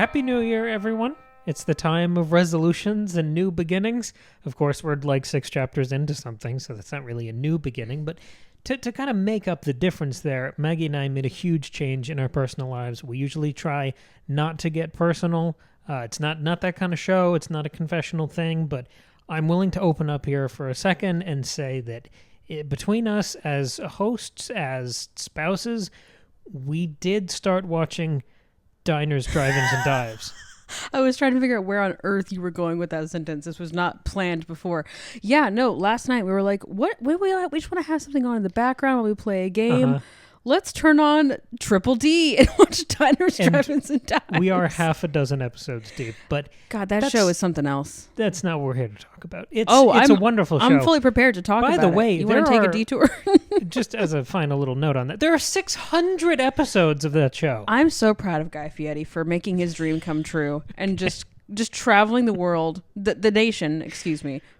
Happy New Year, everyone. It's the time of resolutions and new beginnings. Of course, we're like 6 chapters into something, so that's not really a new beginning. But to kind of make up the difference there, Maggie and I made a huge change in our personal lives. We usually try not to get personal. It's not that kind of show. It's not a confessional thing. But I'm willing to open up here for a second and say that between us as hosts, as spouses, we did start watching diners, drive-ins, and dives. I was trying to figure out where on earth you were going with that sentence. This was not planned before. Yeah, no, last night we were like, we just want to have something on in the background while we play a game. Uh-huh. Let's turn on Triple D and watch diners, drive-ins, and dives. We are half a dozen episodes deep, but God, that show is something else. That's not what we're here to talk about. It's a wonderful show. I'm fully prepared to talk about it. By the way, you want to take a detour? Just as a final little note on that, there are 600 episodes of that show. I'm so proud of Guy Fieri for making his dream come true and just traveling the world, the nation,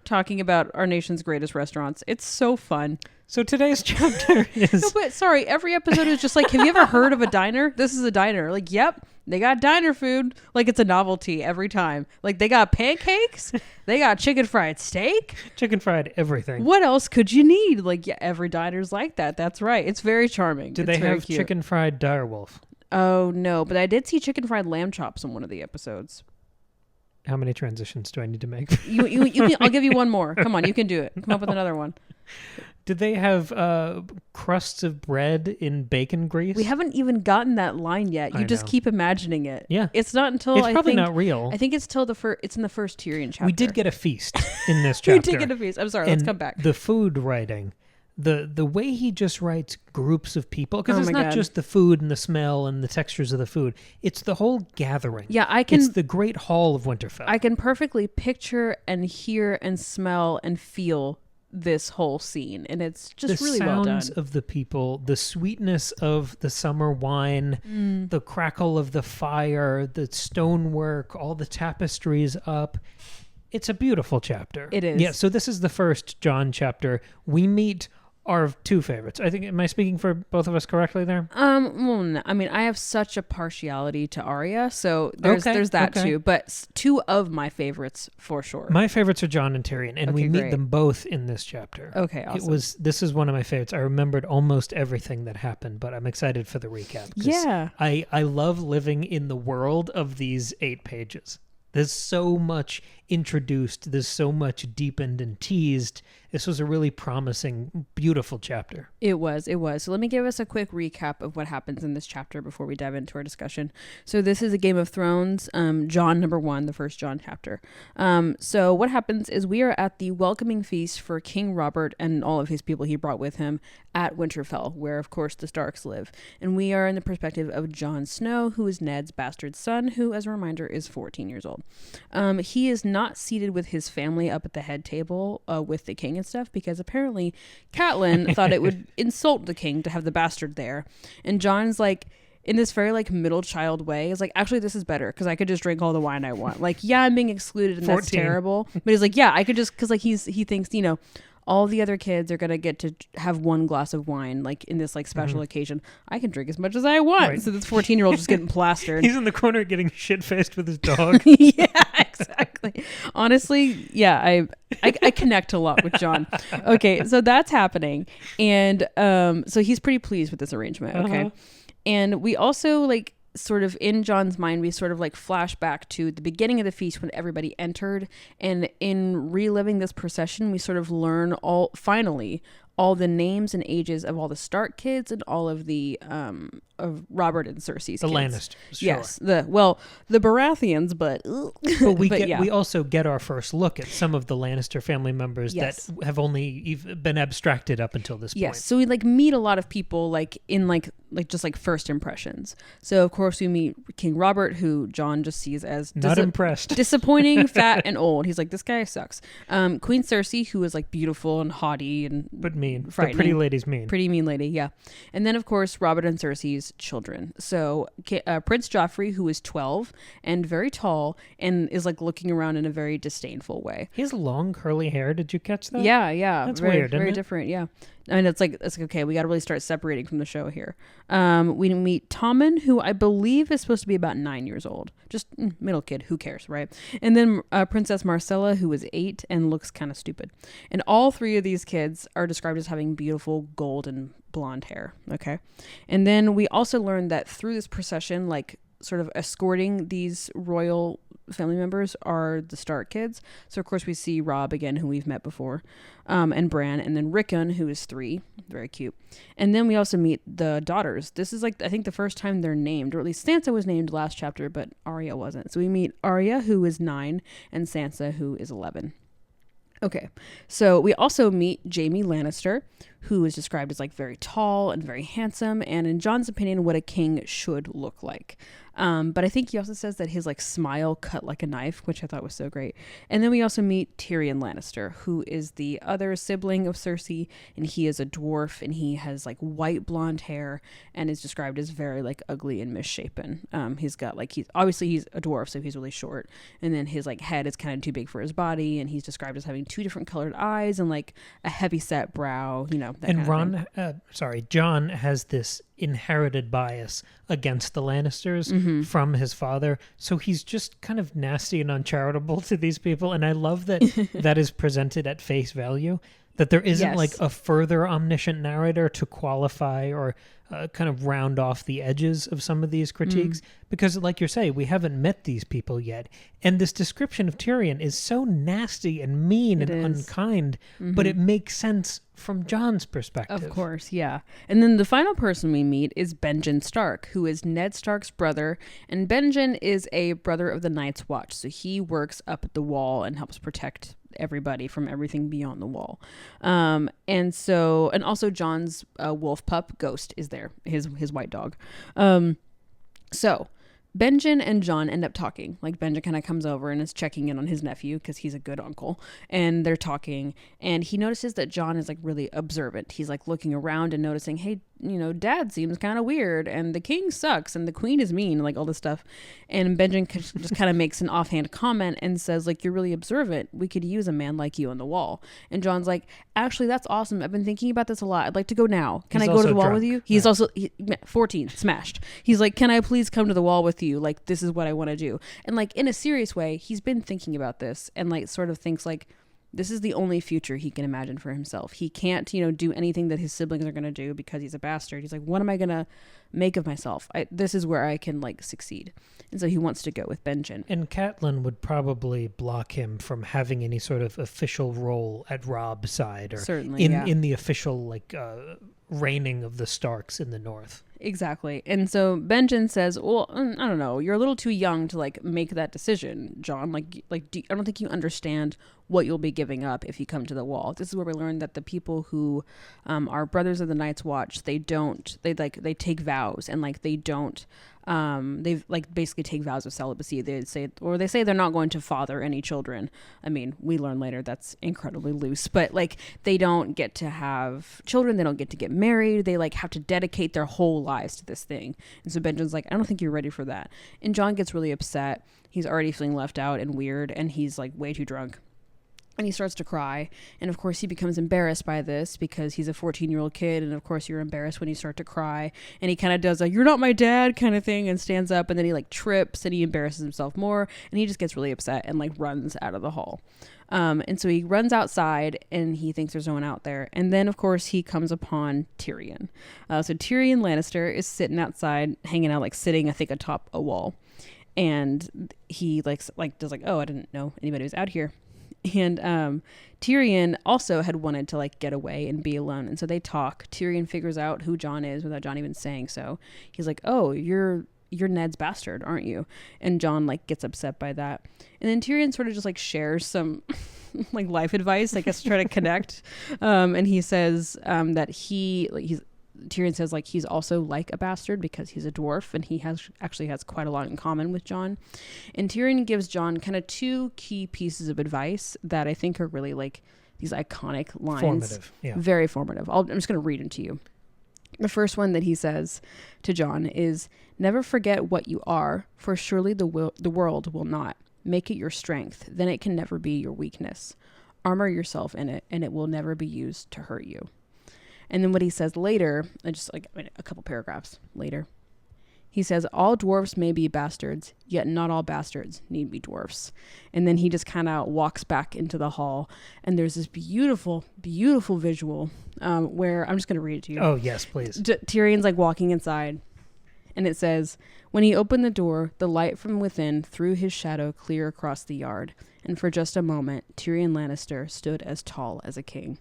talking about our nation's greatest restaurants. It's so fun. So today's chapter is... No, but sorry, every episode is just like, have you ever heard of a diner? This is a diner. Like, yep, they got diner food. Like, it's a novelty every time. Like, they got pancakes. They got chicken fried steak. Chicken fried everything. What else could you need? Like, yeah, every diner's like that. That's right. It's very charming. Do they have cute chicken fried direwolf? Oh, no. But I did see chicken fried lamb chops in one of the episodes. How many transitions do I need to make? I'll give you one more. Come on, you can do it. Come up with another one. Did they have crusts of bread in bacon grease? We haven't even gotten that line yet. You just keep imagining it. Yeah. It's not until it's probably not real. I think it's till it's in the first Tyrion chapter. We did get a feast in this chapter. We did get a feast. I'm sorry, let's come back. The food writing. The way he just writes groups of people, because it's not just the food and the smell and the textures of the food, it's the whole gathering. Yeah, it's the Great Hall of Winterfell. I can perfectly picture and hear and smell and feel this whole scene, and it's just really well done. The sounds of the people, the sweetness of the summer wine, the crackle of the fire, the stonework, all the tapestries up. It's a beautiful chapter. It is. Yeah, so this is the first Jon chapter. We meet our 2 favorites. I think, am I speaking for both of us correctly there? Well, no. I mean, I have such a partiality to Arya, so there's that too. But 2 of my favorites for sure. My favorites are Jon and Tyrion, and we meet them both in this chapter. Okay, awesome. This is one of my favorites. I remembered almost everything that happened, but I'm excited for the recap. Yeah. I love living in the world of these 8 pages. There's so much introduced. There's so much deepened and teased. This was a really promising, beautiful chapter. It was. So let me give us a quick recap of what happens in this chapter before we dive into our discussion. So this is a Game of Thrones, Jon number 1, the first Jon chapter. So what happens is we are at the welcoming feast for King Robert and all of his people he brought with him at Winterfell, where, of course, the Starks live. And we are in the perspective of Jon Snow, who is Ned's bastard son, who, as a reminder, is 14 years old. He is not seated with his family up at the head table with the king and stuff, because apparently Catelyn thought it would insult the king to have the bastard there. And Jon's like, in this very like middle child way, is like, actually this is better because I could just drink all the wine I want. Like, yeah, I'm being excluded and 14. That's terrible. But he's like, yeah, I could just, because like he thinks, all the other kids are going to get to have 1 glass of wine, like in this like special occasion. I can drink as much as I want. Right. So this 14-year-old just getting plastered. He's in the corner getting shit-faced with his dog. Yeah, exactly. Honestly, yeah, I connect a lot with Jon. Okay, so that's happening. And so he's pretty pleased with this arrangement, okay? Uh-huh. And we also like sort of in Jon's mind, we sort of like flash back to the beginning of the feast when everybody entered, and in reliving this procession, we sort of learn finally all the names and ages of all the Stark kids and all of the of Robert and Cersei's the kids. Lannisters. Sure. Yes, the Baratheons, but we also get our first look at some of the Lannister family members that have only been abstracted up until this point. Yes, so we like meet a lot of people like in like just like first impressions. So of course we meet King Robert, who Jon just sees as not impressed, disappointing, fat, and old. He's like, this guy sucks. Queen Cersei, who is like beautiful and haughty and but mean, frightening. The pretty lady's mean, pretty mean lady, yeah. And then of course Robert and Cersei's children. So Prince Joffrey, who is 12 and very tall and is like looking around in a very disdainful way. He has long curly hair. Did you catch that? Yeah. That's very, weird. Very isn't it? different. Yeah. And it's like okay, we got to really start separating from the show here. We meet Tommen, who I believe is supposed to be about 9 years old, just middle kid, who cares, right? And then Princess Marcella, who is 8 and looks kind of stupid. And all 3 of these kids are described as having beautiful golden blonde hair. Okay, and then we also learned that through this procession, like sort of escorting these royal family members are the Stark kids. So of course we see Robb again, who we've met before, and Bran, and then Rickon, who is 3, very cute. And then we also meet the daughters. This is like, I think the first time they're named, or at least Sansa was named last chapter, but Arya wasn't. So we meet Arya, who is 9, and Sansa, who is 11. Okay, so we also meet Jaime Lannister, who is described as like very tall and very handsome, and in Jon's opinion, what a king should look like. But I think he also says that his like smile cut like a knife, which I thought was so great. And then we also meet Tyrion Lannister, who is the other sibling of Cersei, and he is a dwarf, and he has like white blonde hair, and is described as very like ugly and misshapen. He's got like, he's a dwarf, so he's really short, and then his like head is kind of too big for his body, and he's described as having 2 different colored eyes and like a heavy set brow, you know. And Jon has this inherited bias against the Lannisters from his father, so he's just kind of nasty and uncharitable to these people, and I love that that is presented at face value, that there isn't like a further omniscient narrator to qualify or kind of round off the edges of some of these critiques, because like you say, we haven't met these people yet, and this description of Tyrion is so nasty and mean and unkind, but it makes sense from Jon's perspective. Of course, yeah. And then the final person we meet is Benjen Stark, who is Ned Stark's brother, and Benjen is a brother of the Night's Watch, so he works up at the wall and helps protect everybody from everything beyond the wall. And also Jon's wolf pup Ghost is there, his white dog. So Benjen and Jon end up talking. Like, Benjen kind of comes over and is checking in on his nephew because he's a good uncle, and they're talking, and he notices that Jon is like really observant. He's like looking around and noticing, hey, you know, Dad seems kind of weird, and the king sucks, and the queen is mean, like all this stuff. And Benjen just kind of makes an offhand comment and says, like, you're really observant. We could use a man like you on the wall. And Jon's like, actually, that's awesome. I've been thinking about this a lot. I'd like to go now. Can I go to the wall with you? He's also 14, smashed. He's like, can I please come to the wall with you? Like, this is what I want to do. And like, in a serious way, he's been thinking about this, and like sort of thinks like, this is the only future he can imagine for himself. He can't, you know, do anything that his siblings are going to do because he's a bastard. He's like, what am I going to make of myself? This is where I can like succeed. And so he wants to go with Benjen. And Catelyn would probably block him from having any sort of official role at Robb's side, or certainly in the official like reigning of the Starks in the North. Exactly. And so Benjen says, well, I don't know, you're a little too young to like make that decision, Jon. I don't think you understand what you'll be giving up if you come to the wall. This is where we learned that the people who are brothers of the Night's Watch, they take vows, and like they don't they like basically take vows of celibacy. They say they're not going to father any children. I mean, we learn later that's incredibly loose, but like they don't get to have children, they don't get to get married, they like have to dedicate their whole lives to this thing. And so Benjen's like, I don't think you're ready for that. And Jon gets really upset. He's already feeling left out and weird, and he's like way too drunk. And he starts to cry. And of course he becomes embarrassed by this because he's a 14-year-old kid. And of course you're embarrassed when you start to cry. And he kind of does a, you're not my dad kind of thing, and stands up, and then he like trips and he embarrasses himself more. And he just gets really upset and like runs out of the hall. And so he runs outside and he thinks there's no one out there. And then of course he comes upon Tyrion. So Tyrion Lannister is sitting outside, hanging out, like sitting, I think, atop a wall. And he like does like, oh, I didn't know anybody was out here. And Tyrion also had wanted to like get away and be alone, and so they talk. Tyrion figures out who Jon is without Jon even saying so. He's like, oh, you're Ned's bastard, aren't you? And Jon like gets upset by that. And then Tyrion sort of just like shares some like life advice, I guess, to try to connect. And he says that Tyrion says like he's also like a bastard because he's a dwarf, and he has quite a lot in common with Jon. And Tyrion gives Jon kind of 2 key pieces of advice that I think are really like these iconic lines. Formative, yeah. Very formative. I'm just going to read them to you. The first one that he says to Jon is, never forget what you are, for surely the world will not. Make it your strength, then it can never be your weakness. Armor yourself in it, and it will never be used to hurt you. And then what he says later, a couple paragraphs later, he says, all dwarfs may be bastards, yet not all bastards need be dwarfs. And then he just kind of walks back into the hall, and there's this beautiful, beautiful visual where I'm just going to read it to you. Oh, yes, please. Tyrion's like walking inside, and it says, when he opened the door, the light from within threw his shadow clear across the yard, and for just a moment, Tyrion Lannister stood as tall as a king.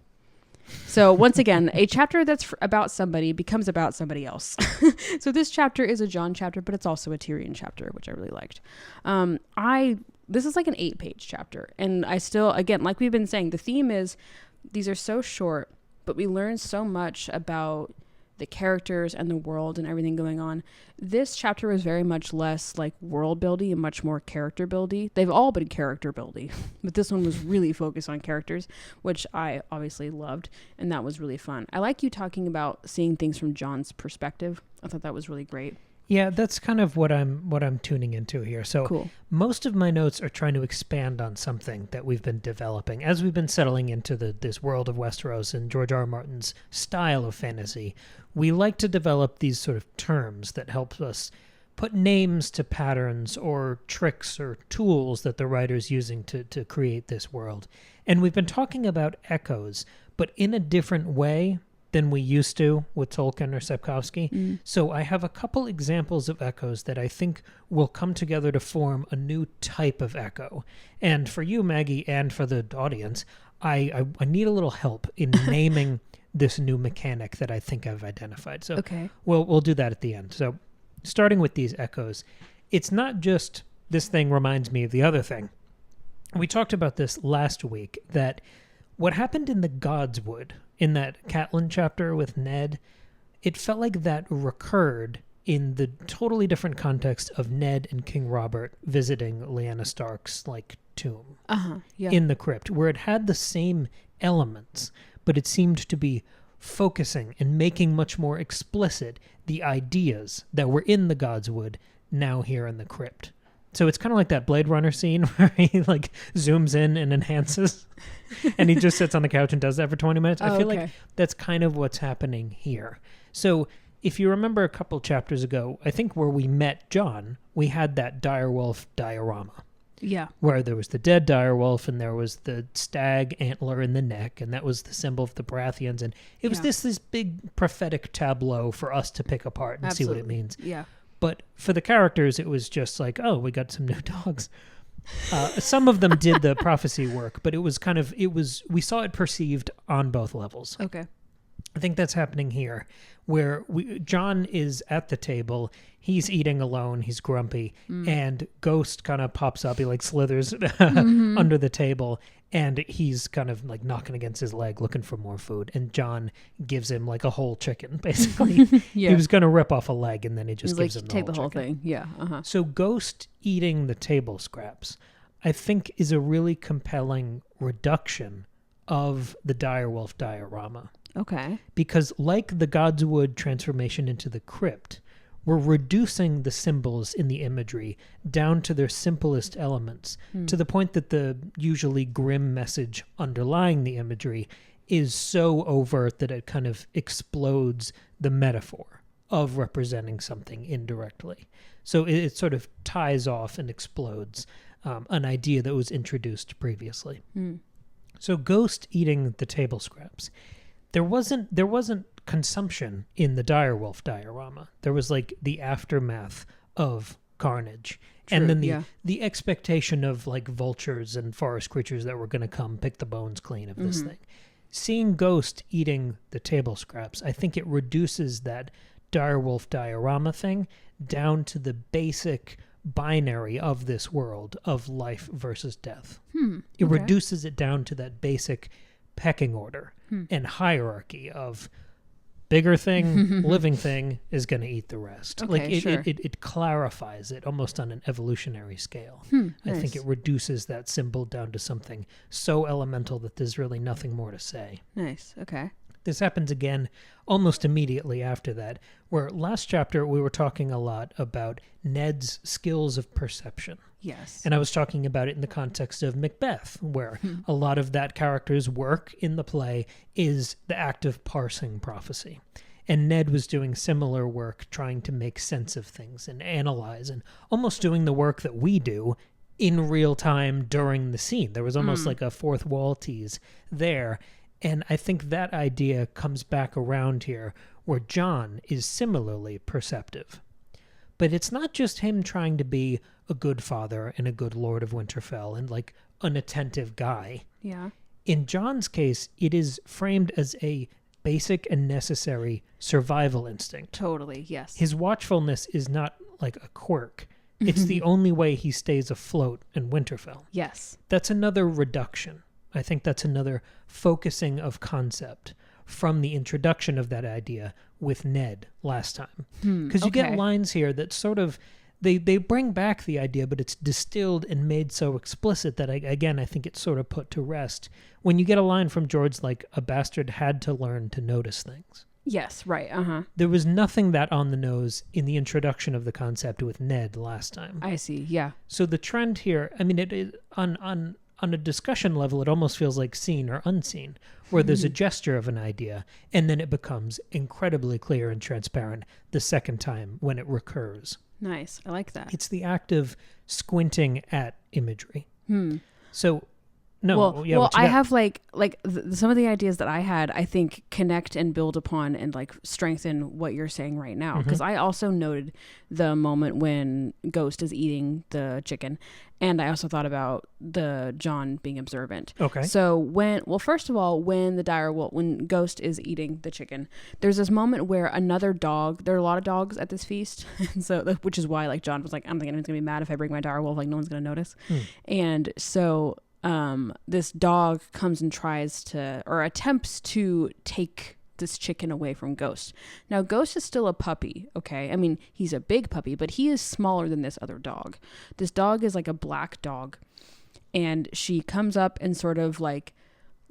So once again, a chapter that's about somebody becomes about somebody else. So this chapter is a Jon chapter, but it's also a Tyrion chapter, which I really liked. This is like an 8-page chapter. And I still, again, like we've been saying, the theme is these are so short, but we learn so much about the characters and the world and everything going on. This chapter was very much less like world building and much more character building. They've all been character building, but this one was really focused on characters, which I obviously loved, and that was really fun. I like you talking about seeing things from Jon's perspective. I thought that was really great. Yeah, that's kind of what I'm tuning into here. So cool. Most of my notes are trying to expand on something that we've been developing as we've been settling into this world of Westeros and George R. R. Martin's style of fantasy. We like to develop these sort of terms that help us put names to patterns or tricks or tools that the writer's using to create this world. And we've been talking about echoes, but in a different way than we used to with Tolkien or Sapkowski. So I have a couple examples of echoes that I think will come together to form a new type of echo. And for you, Maggie, and for the audience, I need a little help in naming this new mechanic that I think I've identified. So okay. We'll do that at the end. So starting with these echoes, it's not just this thing reminds me of the other thing. We talked about this last week, that what happened in the Godswood, in that Catelyn chapter with Ned, it felt like that recurred in the totally different context of Ned and King Robert visiting Lyanna Stark's tomb in the crypt, where it had the same elements, but it seemed to be focusing and making much more explicit the ideas that were in the Godswood now here in the crypt. So it's kind of like that Blade Runner scene where he zooms in and enhances and he just sits on the couch and does that for 20 minutes. I feel like that's kind of what's happening here. So if you remember a couple chapters ago, I think where we met Jon, we had that direwolf diorama. Yeah. Where there was the dead direwolf and there was the stag antler in the neck, and that was the symbol of the Baratheons. And it was this big prophetic tableau for us to pick apart and see what it means. Yeah. But for the characters, it was just like, oh, we got some new dogs. Some of them did the prophecy work, but we saw it perceived on both levels. Okay. I think that's happening here, where Jon is at the table, he's eating alone, he's grumpy, and Ghost kind of pops up, he slithers under the table, and he's kind of knocking against his leg looking for more food, and Jon gives him a whole chicken, basically. Yeah. He was going to rip off a leg, and then he just gives him take the whole chicken. thing. Yeah. Uh-huh. So Ghost eating the table scraps, I think, is a really compelling reduction of the direwolf diorama. Okay. Because like the Godswood transformation into the crypt, we're reducing the symbols in the imagery down to their simplest elements, to the point that the usually grim message underlying the imagery is so overt that it kind of explodes the metaphor of representing something indirectly. So it sort of ties off and explodes an idea that was introduced previously. So Ghost eating the table scraps. There wasn't consumption in the direwolf diorama. There was the aftermath of carnage. True, and then the expectation of vultures and forest creatures that were going to come pick the bones clean of this thing. Seeing Ghost eating the table scraps, I think it reduces that direwolf diorama thing down to the basic binary of this world of life versus death. It reduces it down to that basic pecking order and hierarchy of bigger thing, living thing is going to eat the rest. Okay, sure. It clarifies it almost on an evolutionary scale. I think it reduces that symbol down to something so elemental that there's really nothing more to say. Nice. Okay. This happens again almost immediately after that, where last chapter we were talking a lot about Ned's skills of perception. Yes. And I was talking about it in the context of Macbeth, where a lot of that character's work in the play is the act of parsing prophecy. And Ned was doing similar work, trying to make sense of things and analyze, and almost doing the work that we do in real time during the scene. There was almost like a fourth wall tease there. And I think that idea comes back around here, where Jon is similarly perceptive. But it's not just him trying to be a good father and a good Lord of Winterfell and like an attentive guy. Yeah. In Jon's case, it is framed as a basic and necessary survival instinct. Totally, yes. His watchfulness is not like a quirk. It's the only way he stays afloat in Winterfell. Yes. That's another reduction. I think that's another focusing of concept from the introduction of that idea with Ned last time. Because you get lines here that sort of, they bring back the idea, but it's distilled and made so explicit that, I think it's sort of put to rest. When you get a line from George like, a bastard had to learn to notice things. Yes, right, There was nothing that on the nose in the introduction of the concept with Ned last time. I see, yeah. So the trend here, I mean, it is on a discussion level, it almost feels like seen or unseen, where there's a gesture of an idea, and then it becomes incredibly clear and transparent the second time when it recurs. Nice, I like that. It's the act of squinting at imagery. So, no, I have like some of the ideas that I had, I think connect and build upon and like strengthen what you're saying right now. Because I also noted the moment when Ghost is eating the chicken, and I also thought about the Jon being observant. Okay. So first of all, when Ghost is eating the chicken, there's this moment where another dog. There are a lot of dogs at this feast, and so which is why like Jon was like, I'm thinking he's gonna be mad if I bring my direwolf. Like no one's gonna notice, and so. This dog comes and tries to, or attempts to take this chicken away from Ghost. Now, Ghost is still a puppy, okay? I mean, he's a big puppy, but he is smaller than this other dog. This dog is like a black dog, and she comes up and sort of like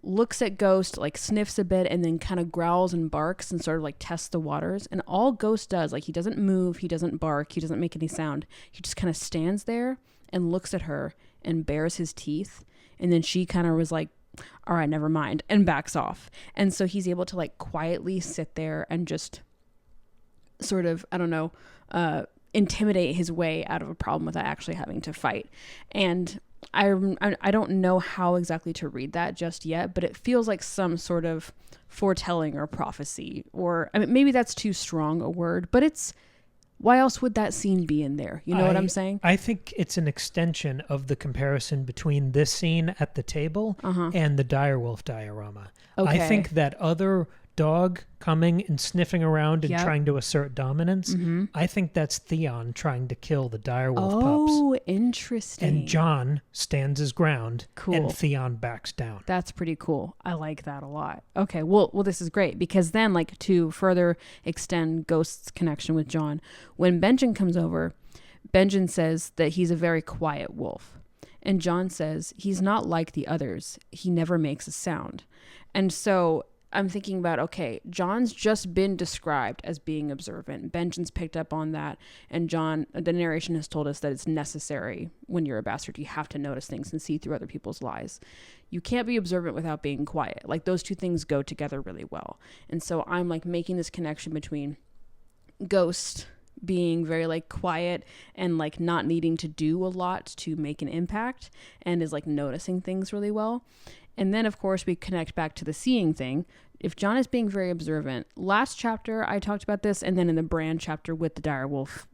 looks at Ghost, like sniffs a bit, and then kind of growls and barks and sort of like tests the waters. And all Ghost does, like he doesn't move, he doesn't bark, he doesn't make any sound. He just kind of stands there and looks at her and bares his teeth. And then she kind of was like, all right, never mind, and backs off. And so he's able to like quietly sit there and just sort of, I don't know, intimidate his way out of a problem without actually having to fight. And I don't know how exactly to read that just yet, but it feels like some sort of foretelling or prophecy, or I mean, maybe that's too strong a word, but it's, why else would that scene be in there? You know what I'm saying? I think it's an extension of the comparison between this scene at the table and the direwolf diorama. Okay. I think that other dog coming and sniffing around and trying to assert dominance, I think that's Theon trying to kill the direwolf pups. Oh, interesting. And Jon stands his ground, and Theon backs down. That's pretty cool. I like that a lot. Okay, well, this is great, because then, like, to further extend Ghost's connection with Jon, when Benjen comes over, Benjen says that he's a very quiet wolf. And Jon says he's not like the others. He never makes a sound. And so I'm thinking about, okay, Jon's just been described as being observant. Benjen's picked up on that. And Jon, the narration has told us that it's necessary when you're a bastard. You have to notice things and see through other people's lies. You can't be observant without being quiet. Like, those two things go together really well. And so I'm like making this connection between Ghost being very like quiet and like not needing to do a lot to make an impact, and is like noticing things really well. And then, of course, we connect back to the seeing thing. If Jon is being very observant, last chapter I talked about this, and then in the Bran chapter with the direwolf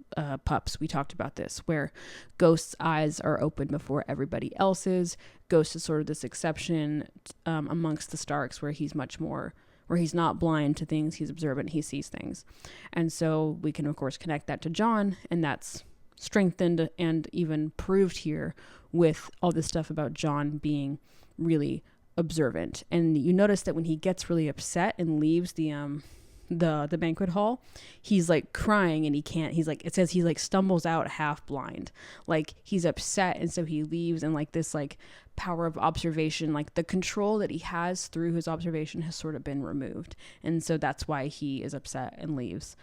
pups, we talked about this, where Ghost's eyes are open before everybody else's. Ghost is sort of this exception amongst the Starks, where he's not blind to things, he's observant, he sees things. And so we can, of course, connect that to Jon, and that's strengthened and even proved here with all this stuff about Jon being really observant. And you notice that when he gets really upset and leaves the banquet hall, he's like crying, and it says he like stumbles out half blind, like he's upset, and so he leaves in like this like power of observation, like the control that he has through his observation has sort of been removed. And so that's why he is upset and leaves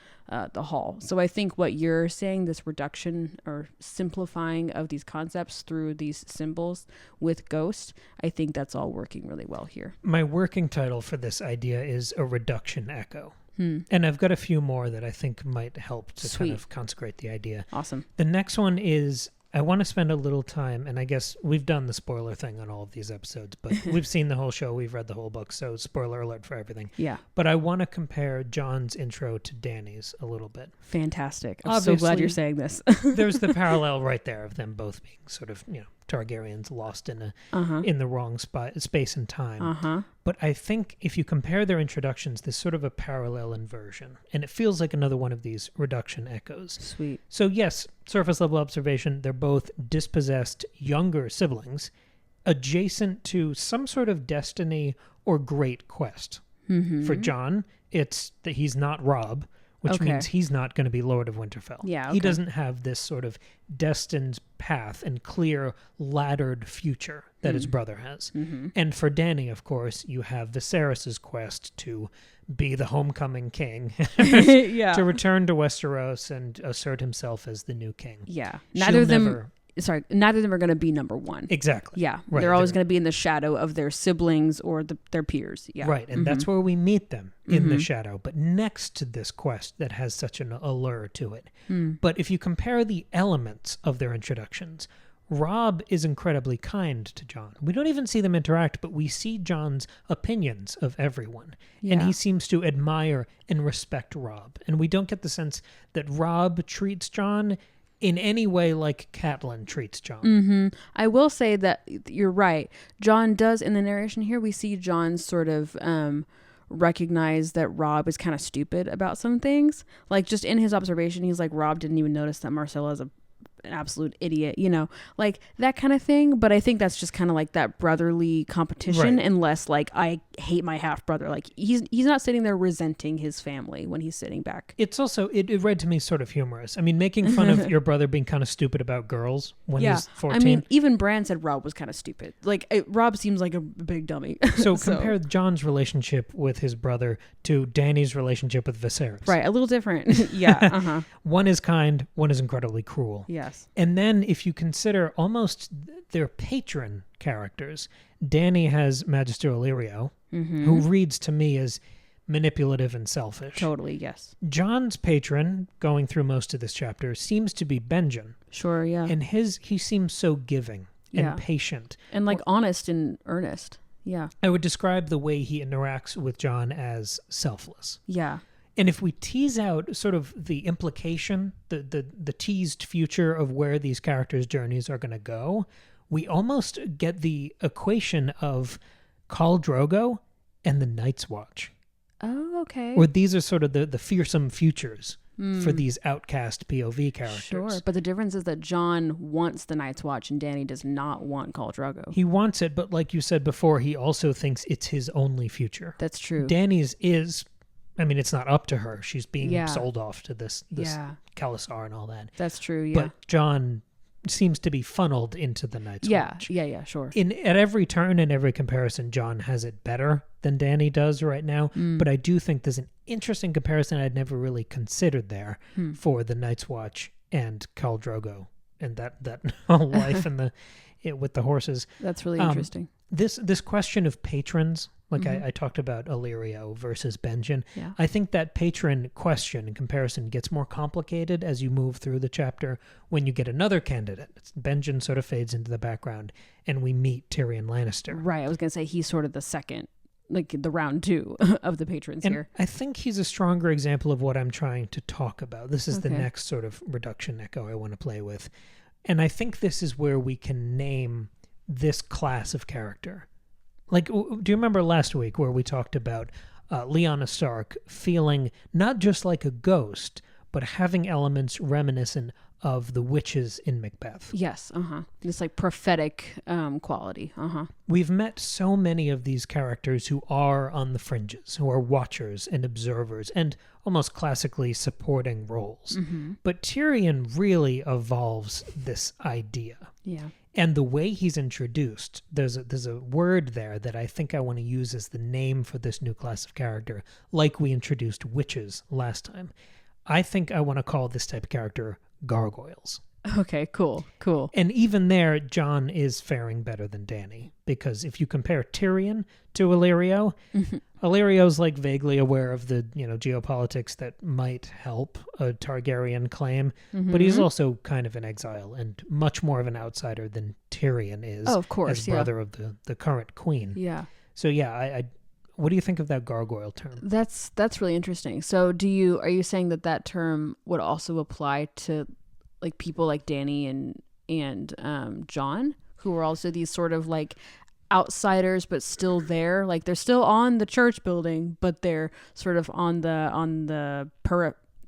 the hall. So I think what you're saying, this reduction or simplifying of these concepts through these symbols with Ghost, I think that's all working really well here. My working title for this idea is a reduction echo. And I've got a few more that I think might help to kind of consecrate the idea. Awesome. The next one is, I want to spend a little time, and I guess we've done the spoiler thing on all of these episodes, but we've seen the whole show, we've read the whole book, so spoiler alert for everything. Yeah. But I want to compare Jon's intro to Dany's a little bit. Fantastic. I'm so glad you're saying this. There's the parallel right there of them both being sort of, Targaryens lost in in the wrong space and time. But I think if you compare their introductions, there's sort of a parallel inversion, and it feels like another one of these reduction echoes. Sweet. So yes, surface level observation, they're both dispossessed younger siblings adjacent to some sort of destiny or great quest. For Jon, it's that he's not Robb, which means he's not going to be Lord of Winterfell. Yeah, He doesn't have this sort of destined path and clear laddered future that his brother has. And for Dany, of course, you have Viserys' quest to be the homecoming king, to return to Westeros and assert himself as the new king. Yeah. Neither of them are going to be number one. Exactly. Yeah. Right. They're always going to be in the shadow of their siblings or their peers. Yeah. Right. And that's where we meet them, in the shadow, but next to this quest that has such an allure to it. But if you compare the elements of their introductions, Robb is incredibly kind to Jon. We don't even see them interact, but we see Jon's opinions of everyone. Yeah. And he seems to admire and respect Robb. And we don't get the sense that Robb treats Jon in any way like Catelyn treats Jon. I will say that you're right. Jon does, in the narration here, we see Jon sort of recognize that Robb is kind of stupid about some things. Like, just in his observation, he's like, Robb didn't even notice that Marcella's an absolute idiot, like that kind of thing. But I think that's just kind of like that brotherly competition, unless like I hate my half brother. Like he's not sitting there resenting his family when he's sitting back. It's also it read to me sort of humorous. I mean, making fun of your brother being kind of stupid about girls when he's 14. I mean, even Bran said Robb was kind of stupid. Like Robb seems like a big dummy. So compare Jon's relationship with his brother to Dany's relationship with Viserys. Right, a little different. Yeah. One is kind, one is incredibly cruel. Yes. And then if you consider almost their patron characters, Dany has Magister Illyrio, who reads to me as manipulative and selfish. Totally, yes. Jon's patron, going through most of this chapter, seems to be Benjen. Sure, yeah. And he seems so giving and patient. And like honest and earnest. Yeah. I would describe the way he interacts with Jon as selfless. Yeah. And if we tease out sort of the implication, the teased future of where these characters' journeys are going to go, we almost get the equation of Khal Drogo and the Night's Watch. Oh, okay. Or these are sort of the fearsome futures for these outcast POV characters. Sure, but the difference is that Jon wants the Night's Watch and Dany does not want Khal Drogo. He wants it, but like you said before, he also thinks it's his only future. That's true. Dany's is... I mean, it's not up to her. She's being sold off to this Khalasar and all that. That's true, yeah. But Jon seems to be funneled into the Night's Watch. Yeah, sure. At every turn and every comparison, Jon has it better than Dany does right now. But I do think there's an interesting comparison I'd never really considered there for the Night's Watch and Khal Drogo and that whole life and with the horses. That's really interesting. This question of patrons, like I talked about Illyrio versus Benjen, I think that patron question in comparison gets more complicated as you move through the chapter when you get another candidate. Benjen sort of fades into the background and we meet Tyrion Lannister. Right, I was going to say he's sort of the second, like the round two of the patrons and here. I think he's a stronger example of what I'm trying to talk about. This is the next sort of reduction echo I want to play with. And I think this is where we can name this class of character. Like, do you remember last week where we talked about Lyanna Stark feeling not just like a ghost, but having elements reminiscent of the witches in Macbeth. Yes. This like prophetic quality. We've met so many of these characters who are on the fringes, who are watchers and observers and almost classically supporting roles. But Tyrion really evolves this idea. Yeah. And the way he's introduced, there's a word there that I think I want to use as the name for this new class of character, like we introduced witches last time. I think I want to call this type of character gargoyles. Okay, cool. And even there, Jon is faring better than Dany, because if you compare Tyrion to Illyrio, Illyrio's like vaguely aware of the geopolitics that might help a Targaryen claim, but he's also kind of in exile and much more of an outsider than Tyrion is. Oh, of course, as brother of the current queen. Yeah. So yeah, I what do you think of that gargoyle term? That's really interesting. So are you saying that term would also apply to like people like Dany and Jon, who are also these sort of like outsiders but still there, like they're still on the church building but they're sort of on the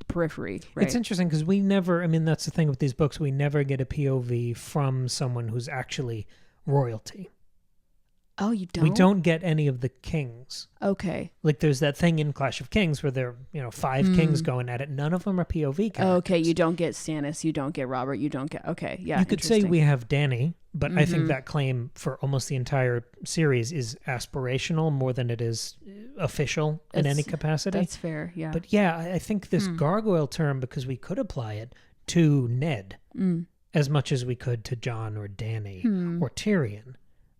periphery, right? It's interesting because we never, that's the thing with these books, we never get a POV from someone who's actually royalty. Oh, you don't? We don't get any of the kings. Okay. Like there's that thing in Clash of Kings where there are 5 kings going at it. None of them are POV characters. Okay, you don't get Stannis, you don't get Robert, you don't get... Okay, yeah. You could say we have Dany, but I think that claim for almost the entire series is aspirational more than it is official in any capacity. That's fair, yeah. But yeah, I think this gargoyle term, because we could apply it to Ned as much as we could to Jon or Dany or Tyrion.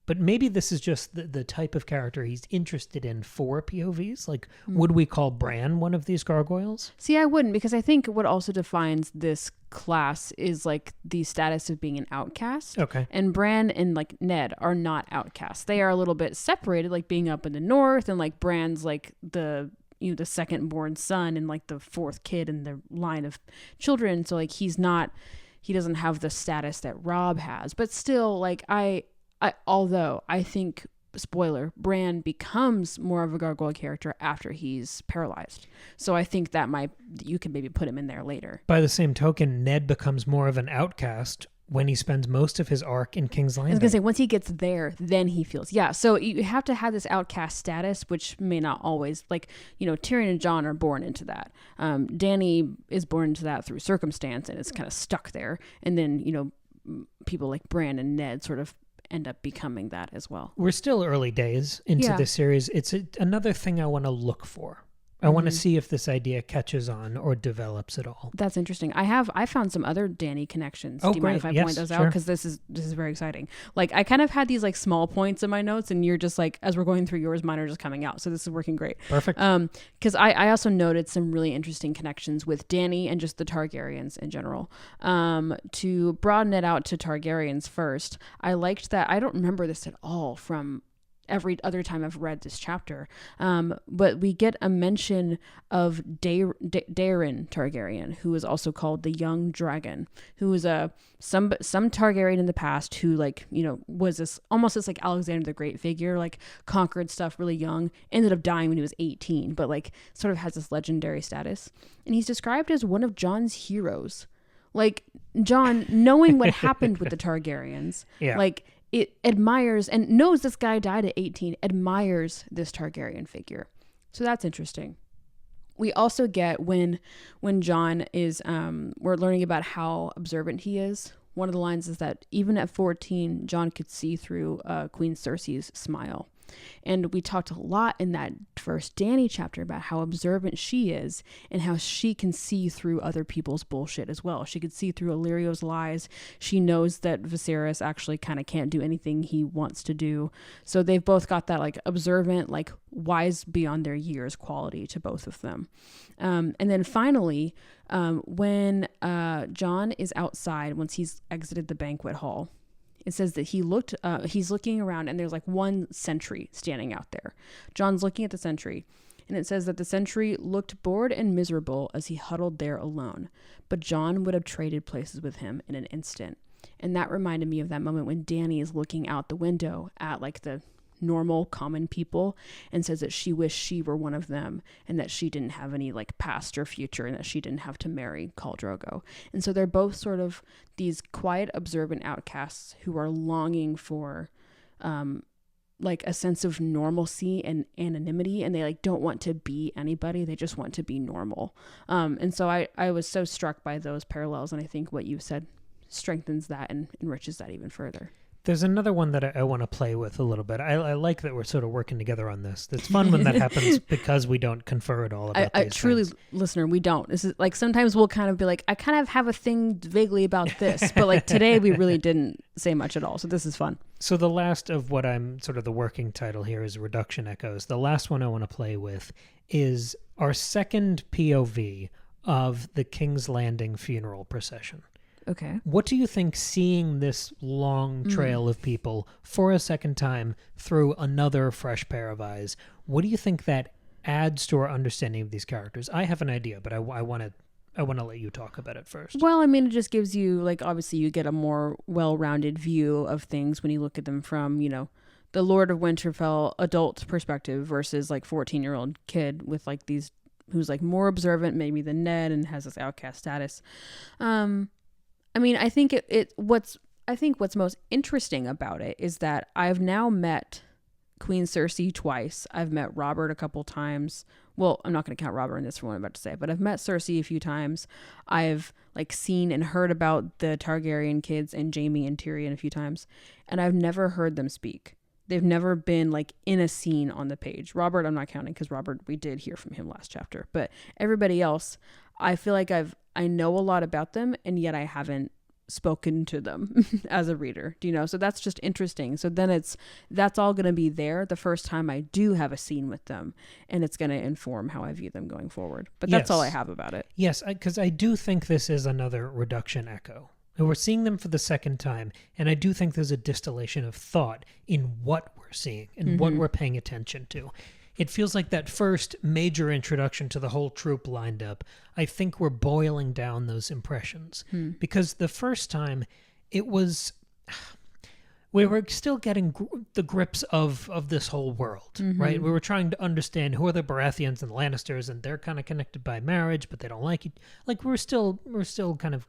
But maybe this is just the type of character he's interested in for POVs. Like, would we call Bran one of these gargoyles? See, I wouldn't, because I think what also defines this class is like the status of being an outcast. Okay. And Bran and like Ned are not outcasts. They are a little bit separated, like being up in the north, and like Bran's like the second born son and like the 4th kid in the line of children. So like he doesn't have the status that Robb has. But still, like although I think, spoiler, Bran becomes more of a gargoyle character after he's paralyzed. So I think you can maybe put him in there later. By the same token, Ned becomes more of an outcast when he spends most of his arc in King's Landing. I was going to say, once he gets there, then he feels... Yeah, so you have to have this outcast status, which may not always... Like, Tyrion and Jon are born into that. Dany is born into that through circumstance, and it's kind of stuck there. And then, people like Bran and Ned sort of end up becoming that as well. We're still early days into this series. It's another thing I want to look for. I want to see if this idea catches on or develops at all. That's interesting. I found some other Dany connections. Oh, do you mind if I point those out? Because this is very exciting. Like, I kind of had these like small points in my notes, and you're just like, as we're going through yours, mine are just coming out. So this is working great. Perfect. Because I also noted some really interesting connections with Dany and just the Targaryens in general. To broaden it out to Targaryens first, I liked that. I don't remember this at all from every other time I've read this chapter. But we get a mention of Daeron Targaryen, who is also called the Young Dragon, who was some Targaryen in the past who was this almost this like Alexander the Great figure, like conquered stuff really young, ended up dying when he was 18, but like sort of has this legendary status. And he's described as one of Jon's heroes. Like, Jon, knowing what happened with the Targaryens, it admires and knows this guy died at 18, admires this Targaryen figure. So that's interesting. We also get when Jon is, we're learning about how observant he is. One of the lines is that even at 14, Jon could see through Queen Cersei's smile. And we talked a lot in that first Dany chapter about how observant she is and how she can see through other people's bullshit as well. She could see through Illyrio's lies. She knows that Viserys actually kind of can't do anything he wants to do. So they've both got that like observant, like wise beyond their years quality to both of them. And then finally, when Jon is outside, once he's exited the banquet hall, it says that he's looking around and there's like one sentry standing out there. Jon's looking at the sentry, and it says that the sentry looked bored and miserable as he huddled there alone, but Jon would have traded places with him in an instant. And that reminded me of that moment when Dany is looking out the window at like the normal, common people, and says that she wished she were one of them and that she didn't have any like past or future and that she didn't have to marry Khal Drogo. And so they're both sort of these quiet, observant outcasts who are longing for like a sense of normalcy and anonymity, and they like don't want to be anybody, they just want to be normal. And so I was so struck by those parallels, and I think what you said strengthens that and enriches that even further. There's another one that I want to play with a little bit. I like that we're sort of working together on this. It's fun when that happens because we don't confer at all about I these truly, things. Listener, we don't. This is like sometimes we'll kind of be like, I kind of have a thing vaguely about this, but like today we really didn't say much at all. So this is fun. So the last of what I'm sort of the working title here is Reduction Echoes. The last one I want to play with is our second POV of the King's Landing funeral procession. Okay. What do you think seeing this long trail of people for a second time through another fresh pair of eyes, what do you think that adds to our understanding of these characters? I have an idea, but I want to let you talk about it first. Well, I mean, it just gives you, like, obviously you get a more well-rounded view of things when you look at them from, you know, the Lord of Winterfell adult perspective versus like 14-year-old kid with like these, who's like more observant maybe than Ned and has this outcast status. I mean, I think what's most interesting about it is that I've now met Queen Cersei twice. I've met Robert a couple times. Well, I'm not going to count Robert in this for what I'm about to say, but I've met Cersei a few times. I've like seen and heard about the Targaryen kids and Jaime and Tyrion a few times, and I've never heard them speak. They've never been like in a scene on the page. Robert, I'm not counting because Robert, we did hear from him last chapter, but everybody else, I feel like I know a lot about them, and yet I haven't spoken to them as a reader, do you know? So that's just interesting. So then that's all going to be there the first time I do have a scene with them, and it's going to inform how I view them going forward. But that's all I have about it. Yes, because I do think this is another reduction echo. And we're seeing them for the second time, and I do think there's a distillation of thought in what we're seeing and what we're paying attention to. It feels like that first major introduction to the whole troop lined up. I think we're boiling down those impressions. Because the first time, it was... We were still getting the grips of this whole world, right? We were trying to understand who are the Baratheons and Lannisters, and they're kind of connected by marriage, but they don't like it. Like, we're still kind of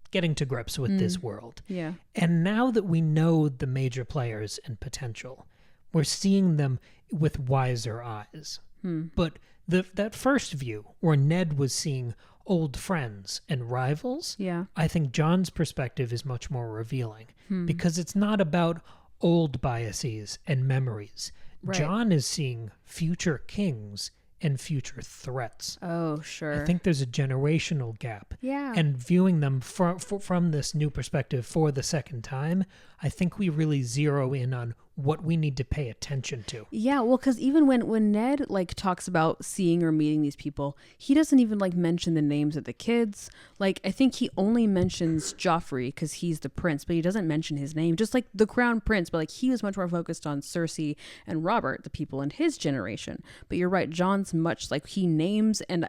getting to grips with this world. Yeah. And now that we know the major players and potential, we're seeing them with wiser eyes. But that first view where Ned was seeing old friends and rivals, I think Jon's perspective is much more revealing because it's not about old biases and memories. Right. Jon is seeing future kings and future threats. Oh, sure. I think there's a generational gap. Yeah. And viewing them from this new perspective for the second time, I think we really zero in on what we need to pay attention to. Yeah, well, because even when Ned like talks about seeing or meeting these people, he doesn't even like mention the names of the kids. Like, I think he only mentions Joffrey because he's the prince, but he doesn't mention his name, just like the crown prince. But like he was much more focused on Cersei and Robert, the people in his generation. But you're right, Jon's much like he names and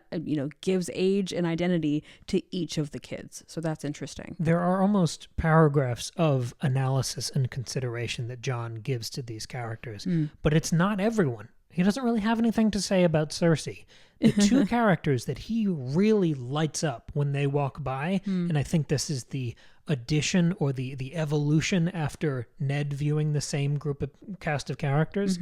gives age and identity to each of the kids. So that's interesting. There are almost paragraphs of analysis and consideration that Jon gives to these characters, but it's not everyone. He doesn't really have anything to say about Cersei. The two characters that he really lights up when they walk by, and I think this is the addition or the evolution after Ned viewing the same cast of characters,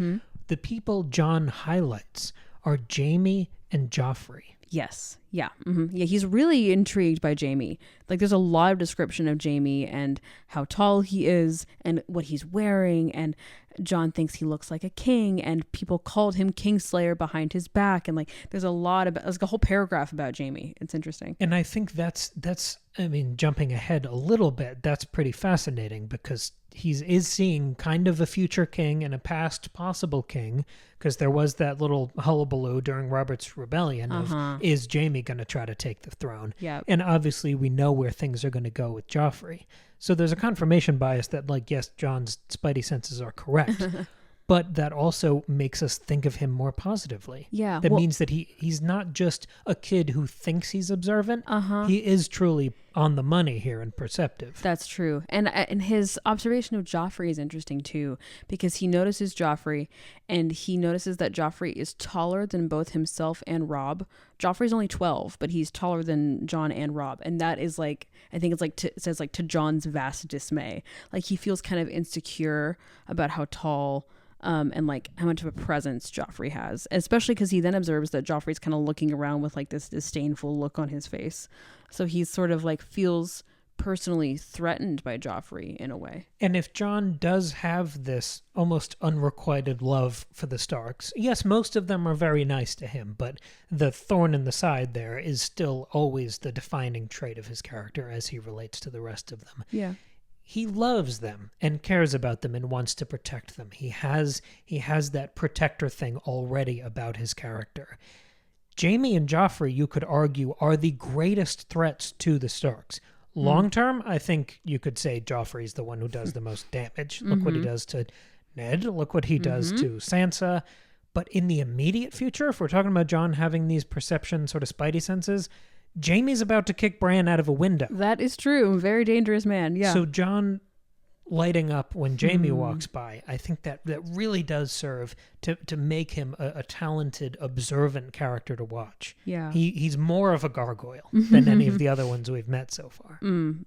the people Jon highlights are Jaime and Joffrey. Yes. Yeah. Yeah. He's really intrigued by Jaime. Like, there's a lot of description of Jaime and how tall he is and what he's wearing. And Jon thinks he looks like a king, and people called him Kingslayer behind his back. And like, there's a lot about, like a whole paragraph about Jaime. It's interesting. And I think that's, I mean, jumping ahead a little bit, that's pretty fascinating because he is seeing kind of a future king and a past possible king, because there was that little hullabaloo during Robert's rebellion of, is Jaime going to try to take the throne? Yeah. And obviously we know where things are going to go with Joffrey. So there's a confirmation bias that, like, yes, Jon's spidey senses are correct. but that also makes us think of him more positively. Yeah. That means that he's not just a kid who thinks he's observant. He is truly on the money here and perceptive. That's true. And his observation of Joffrey is interesting too, because he notices Joffrey, and he notices that Joffrey is taller than both himself and Robb. Joffrey's only 12, but he's taller than Jon and Robb. And that is like, I think it's like, it says like to Jon's vast dismay. Like he feels kind of insecure about how tall and like how much of a presence Joffrey has, especially because he then observes that Joffrey's kind of looking around with like this disdainful look on his face. So he's sort of like feels personally threatened by Joffrey in a way. And if Jon does have this almost unrequited love for the Starks, yes, most of them are very nice to him, but the thorn in the side there is still always the defining trait of his character as he relates to the rest of them. Yeah. He loves them and cares about them and wants to protect them. He has that protector thing already about his character. Jaime and Joffrey, you could argue, are the greatest threats to the Starks. Long term, I think you could say Joffrey's the one who does the most damage. Look what he does to Ned. Look what he does to Sansa. But in the immediate future, if we're talking about Jon having these perception sort of spidey senses, Jaime's about to kick Bran out of a window. That is true. Very dangerous man. Yeah. So Jon lighting up when Jaime walks by, I think that really does serve to make him a talented, observant character to watch. Yeah. He's more of a gargoyle than any of the other ones we've met so far.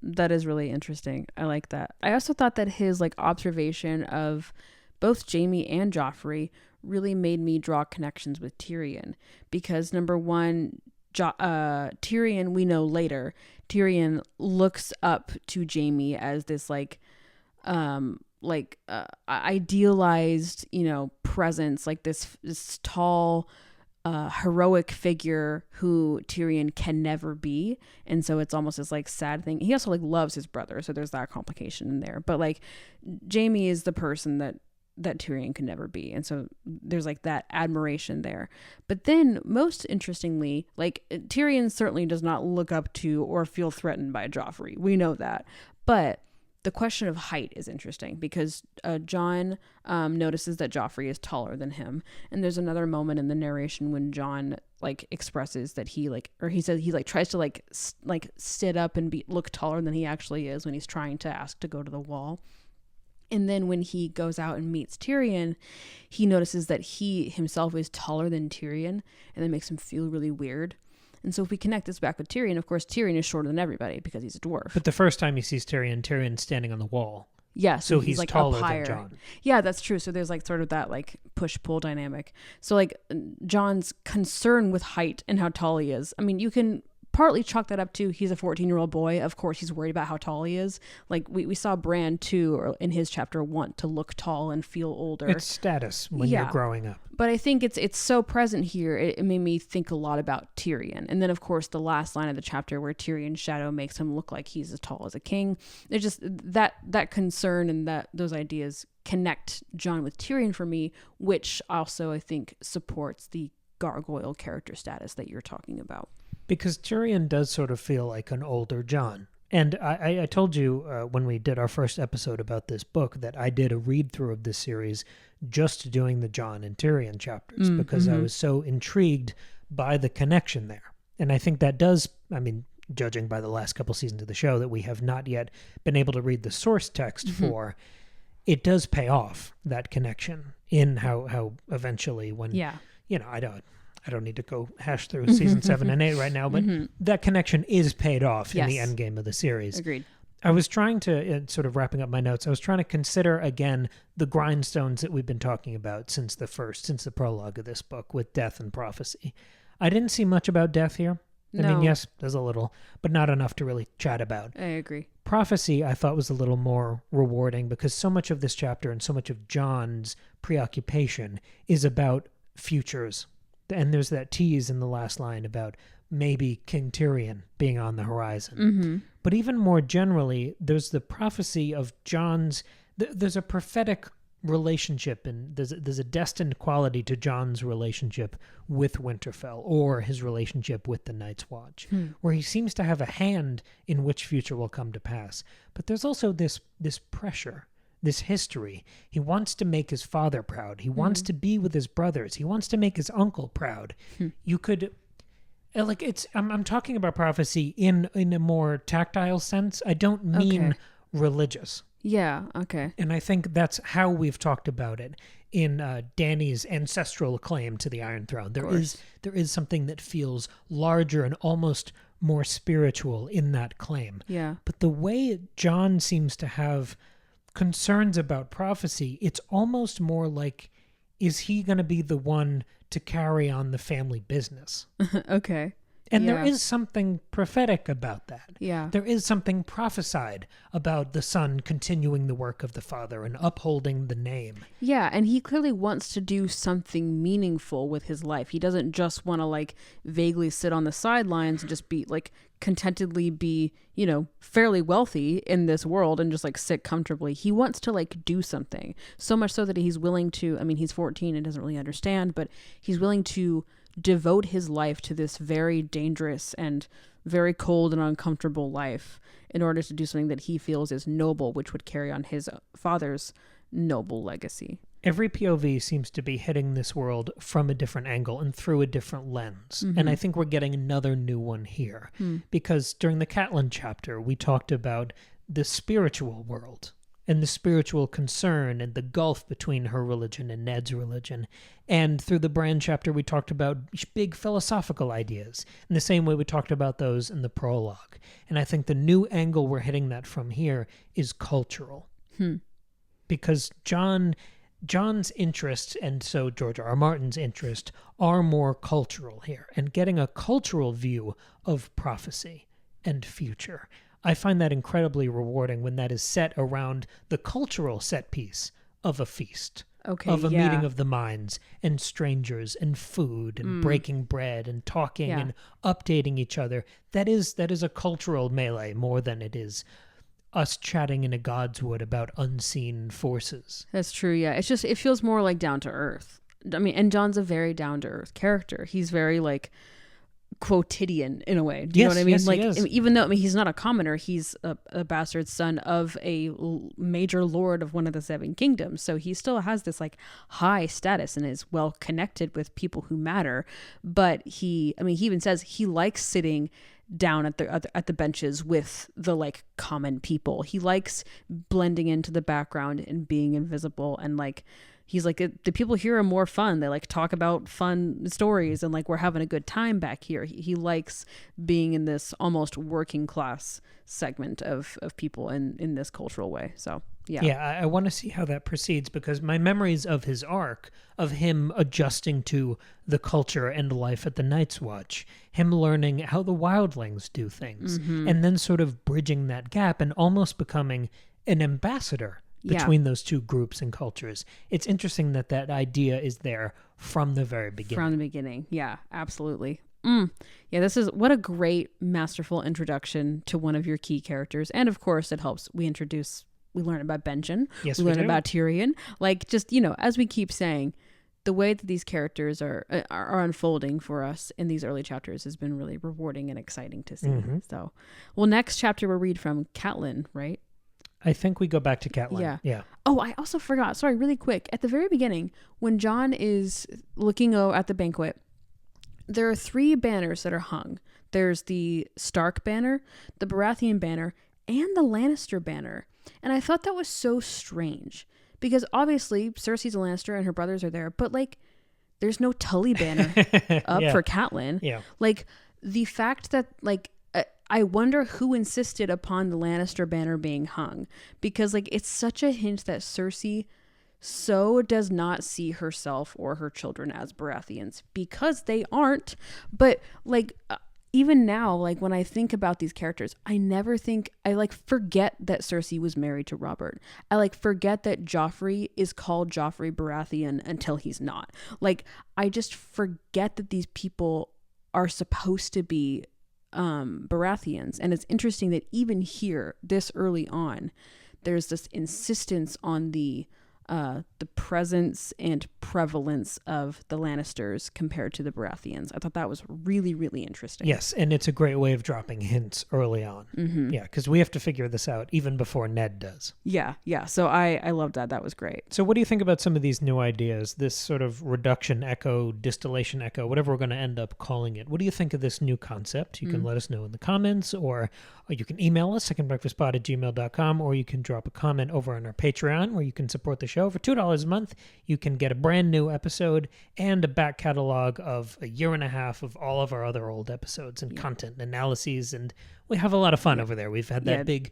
That is really interesting. I like that. I also thought that his like observation of both Jaime and Joffrey really made me draw connections with Tyrion, because number one, Tyrion, we know later, Tyrion looks up to Jaime as this idealized, presence, like this tall, heroic figure who Tyrion can never be. And so it's almost this like sad thing. He also like loves his brother, so there's that complication in there. But like Jaime is the person that Tyrion could never be. And so there's like that admiration there. But then most interestingly, like Tyrion certainly does not look up to or feel threatened by Joffrey. We know that. But the question of height is interesting, because Jon notices that Joffrey is taller than him. And there's another moment in the narration when Jon like expresses that he says he like tries to sit up and look taller than he actually is when he's trying to ask to go to the wall. And then when he goes out and meets Tyrion, he notices that he himself is taller than Tyrion, and that makes him feel really weird. And so if we connect this back with Tyrion, of course, Tyrion is shorter than everybody because he's a dwarf. But the first time he sees Tyrion's standing on the wall. Yeah, so he's like taller up higher than Jon. Yeah, that's true. So there's like sort of that like push-pull dynamic. So like Jon's concern with height and how tall he is. I mean, you can partly chalk that up to he's a 14-year-old boy. Of course, he's worried about how tall he is. Like we saw Bran too, in his chapter, want to look tall and feel older. It's status when you're growing up. But I think it's so present here. It made me think a lot about Tyrion. And then, of course, the last line of the chapter where Tyrion's shadow makes him look like he's as tall as a king. It's just that concern and those ideas connect Jon with Tyrion for me, which also I think supports the gargoyle character status that you're talking about. Because Tyrion does sort of feel like an older Jon. And I told you when we did our first episode about this book that I did a read-through of this series just doing the Jon and Tyrion chapters because I was so intrigued by the connection there. And I think that does, I mean, judging by the last couple seasons of the show that we have not yet been able to read the source text for, it does pay off, that connection, in how eventually when, I don't need to go hash through season 7 and 8 right now, but that connection is paid off in the end game of the series. Agreed. I was trying to, sort of wrapping up my notes, I was trying to consider again the grindstones that we've been talking about since the prologue of this book with death and prophecy. I didn't see much about death here. No. I mean, yes, there's a little, but not enough to really chat about. I agree. Prophecy, I thought, was a little more rewarding because so much of this chapter and so much of Jon's preoccupation is about futures. And there's that tease in the last line about maybe King Tyrion being on the horizon. But even more generally, there's the prophecy of Jon's... There's a prophetic relationship, and there's a destined quality to Jon's relationship with Winterfell, or his relationship with the Night's Watch, where he seems to have a hand in which future will come to pass. But there's also this pressure this history. He wants to make his father proud. He wants to be with his brothers. He wants to make his uncle proud. You could, like, I'm talking about prophecy in a more tactile sense. I don't mean religious. Yeah, okay. And I think that's how we've talked about it in Dany's ancestral claim to the Iron Throne. There is something that feels larger and almost more spiritual in that claim. Yeah. But the way Jon seems to have concerns about prophecy, it's almost more like, is he going to be the one to carry on the family business? Okay. And there is something prophetic about that. Yeah. There is something prophesied about the son continuing the work of the father and upholding the name. Yeah, and he clearly wants to do something meaningful with his life. He doesn't just want to like vaguely sit on the sidelines and just be like contentedly be, you know, fairly wealthy in this world and just like sit comfortably. He wants to like do something. So much so that he's willing to, I mean, he's 14 and doesn't really understand, but he's willing to devote his life to this very dangerous and very cold and uncomfortable life in order to do something that he feels is noble, which would carry on his father's noble legacy. Every POV seems to be hitting this world from a different angle and through a different lens. And I think we're getting another new one here. Because during the Catelyn chapter, we talked about the spiritual world and the spiritual concern and the gulf between her religion and Ned's religion. And through the Bran chapter, we talked about big philosophical ideas in the same way we talked about those in the prologue. And I think the new angle we're hitting that from here is cultural. Because Jon's interests, and so George R. Martin's interest, are more cultural here. And getting a cultural view of prophecy and future, I find that incredibly rewarding when that is set around the cultural set piece of a feast, of a meeting of the minds and strangers and food and breaking bread and talking and updating each other. That is a cultural melee more than it is us chatting in a Godswood about unseen forces. That's true, yeah. It's just, it feels more like down to earth. I mean, and Jon's a very down to earth character. He's very like quotidian in a way. Do you know what I mean? Yes, like, he is. even though, I mean, he's not a commoner, he's a bastard son of a major lord of one of the Seven Kingdoms. So he still has this like high status and is well connected with people who matter. But he even says he likes sitting down at the benches with the like common people. He likes blending into the background and being invisible, and like he's like, the people here are more fun. They like talk about fun stories and like we're having a good time back here. He likes being in this almost working class segment of people in this cultural way. So yeah, I want to see how that proceeds, because my memories of his arc, of him adjusting to the culture and life at the Night's Watch, him learning how the wildlings do things, and then sort of bridging that gap and almost becoming an ambassador between those two groups and cultures. It's interesting that idea is there from the very beginning. From the beginning, yeah, absolutely. Yeah, this is what a great, masterful introduction to one of your key characters. And of course, it helps. We learn about Benjen. Yes, we learn about Tyrion. Like, just, you know, as we keep saying, the way that these characters are unfolding for us in these early chapters has been really rewarding and exciting to see. So, well, next chapter we'll read from Catelyn, right? I think we go back to Catelyn. Yeah. Oh, I also forgot. Sorry, really quick. At the very beginning, when Jon is looking at the banquet, there are 3 banners that are hung. There's the Stark banner, the Baratheon banner, and the Lannister banner. And I thought that was so strange, because obviously Cersei's a Lannister and her brothers are there, but like there's no Tully banner up for Catelyn. Yeah. Like the fact that like I wonder who insisted upon the Lannister banner being hung, because like it's such a hint that Cersei so does not see herself or her children as Baratheons, because they aren't. But like even now, like when I think about these characters, I like forget that Cersei was married to Robert. I like forget that Joffrey is called Joffrey Baratheon until he's not. Like I just forget that these people are supposed to be Baratheons. And it's interesting that even here, this early on, there's this insistence on the the presence and prevalence of the Lannisters compared to the Baratheons. I thought that was really, really interesting. Yes, and it's a great way of dropping hints early on. Mm-hmm. Yeah, because we have to figure this out even before Ned does. Yeah. So I loved that. That was great. So what do you think about some of these new ideas, this sort of reduction echo, distillation echo, whatever we're going to end up calling it? What do you think of this new concept? You can let us know in the comments, or you can email us, secondbreakfastpod@gmail.com, or you can drop a comment over on our Patreon, where you can support the show. For $2 a month, you can get a brand new episode and a back catalog of a year and a half of all of our other old episodes and content and analyses, and we have a lot of fun over there. We've had that big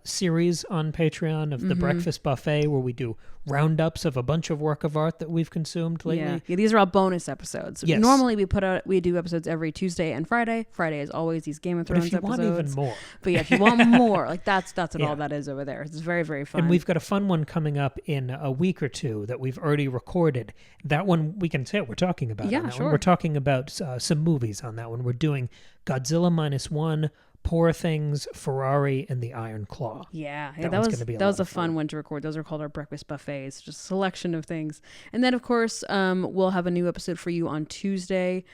series on Patreon of the Breakfast Buffet, where we do roundups of a bunch of work of art that we've consumed lately. Yeah, these are all bonus episodes. Yes. Normally we do episodes every Tuesday and Friday. Friday is always these Game of Thrones episodes. But if you want even more. But yeah, if you want more, like that's what all that is over there. It's very, very fun. And we've got a fun one coming up in a week or two that we've already recorded. That one, we can say what we're talking about. Yeah, on that sure. one. We're talking about some movies on that one. We're doing Godzilla -1, Poor Things, Ferrari, and the Iron Claw. Yeah, that was a fun one to record. Those are called our breakfast buffets, just a selection of things. And then, of course, we'll have a new episode for you on Tuesday.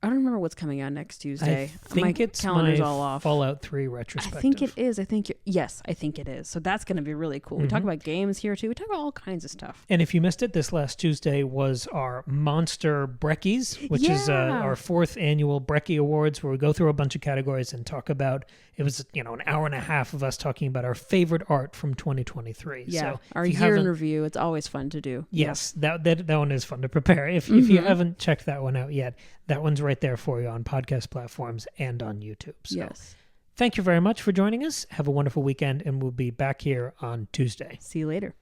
I don't remember what's coming out next Tuesday. I think it's calendar's my all off. Fallout 3 retrospective. I think it is. I think it is. So that's going to be really cool. We talk about games here too. We talk about all kinds of stuff. And if you missed it, this last Tuesday was our Monster Brekkies, which is our 4th annual Brekkie Awards, where we go through a bunch of categories and talk about. It was an hour and a half of us talking about our favorite art from 2023. Yeah, so our year in review. It's always fun to do. Yes, that one is fun to prepare. If you haven't checked that one out yet, that one's right there for you on podcast platforms and on YouTube. So yes. Thank you very much for joining us. Have a wonderful weekend, and we'll be back here on Tuesday. See you later.